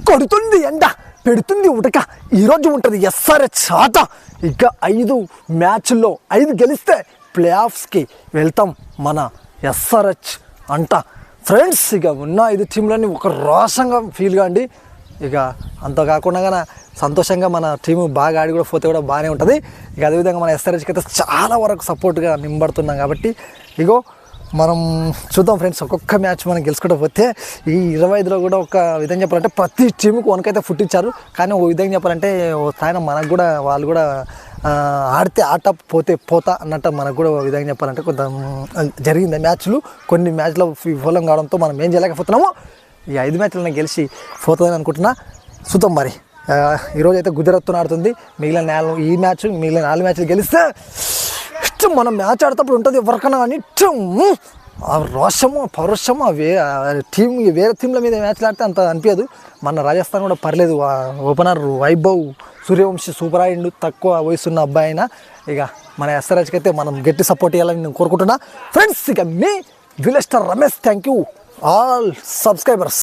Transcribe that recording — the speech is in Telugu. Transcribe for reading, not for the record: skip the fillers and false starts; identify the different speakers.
Speaker 1: కొడుతుంది ఎండ, పెడుతుంది ఉడక. ఈరోజు ఉంటుంది ఎస్ఆర్హెచ్ ఆట. ఇక 5 మ్యాచ్ల్లో 5 గెలిస్తే ప్లే ఆఫ్స్కి వెళ్తాం మన ఎస్ఆర్హెచ్ అంట ఫ్రెండ్స్. ఇక ఉన్న 5 టీంలని ఒక రోషంగా ఫీల్ కాండి. ఇక అంత కాకుండా సంతోషంగా మన టీము బాగా ఆడి కూడా పోతే కూడా బాగానే ఉంటుంది. ఇక అదేవిధంగా మన ఎస్ఆర్హెచ్కి అయితే చాలా వరకు సపోర్ట్గా నింబడుతున్నాం కాబట్టి ఇగో మనం చూద్దాం ఫ్రెండ్స్. ఒక్కొక్క మ్యాచ్ మనం గెలుచుకుంటూ పోతే ఈ 25లో కూడా ఒక విధంగా చెప్పాలంటే ప్రతి టీముకు వనకైతే ఫుట్ ఇచ్చారు. కానీ ఓ విధంగా చెప్పాలంటే ఓ స్థాయిలో మనకు కూడా వాళ్ళు కూడా ఆడితే ఆట పోతే పోతా అన్నట్టు మనకు కూడా ఓ విధంగా చెప్పాలంటే కొంత జరిగింది. మ్యాచ్లు కొన్ని మ్యాచ్లో విఫలం కావడంతో మనం ఏం చేయలేకపోతున్నాము. ఈ 5 మ్యాచ్లను గెలిచి పోతుందని అనుకుంటున్నా. చూద్దాం మరి. ఈరోజు అయితే గుజరాత్తో ఆడుతుంది. మిగిలిన మిగిలిన 4 మ్యాచ్లు గెలిస్తే ఇష్టం మనం మ్యాచ్ ఆడేటప్పుడు ఉంటుంది ఎవరికైనా కానీ ఇష్టం ఆ రోషము పౌరుషము టీం వేరే టీంల మీద మ్యాచ్లు ఆడితే అంత అనిపించదు. మన రాజస్థాన్ కూడా పర్లేదు. ఓపెనర్ వైభవ్ సూర్యవంశీ సూపర్ ఆడిండు. తక్కువ వయసున్న అబ్బాయి అయినా ఇక మన ఎస్ఆర్హెచ్కి అయితే మనం గట్టి సపోర్ట్ ఇవ్వాలని నేను కోరుకుంటున్నా ఫ్రెండ్స్. ఇక మీ village star Ramesh. Thank you all subscribers.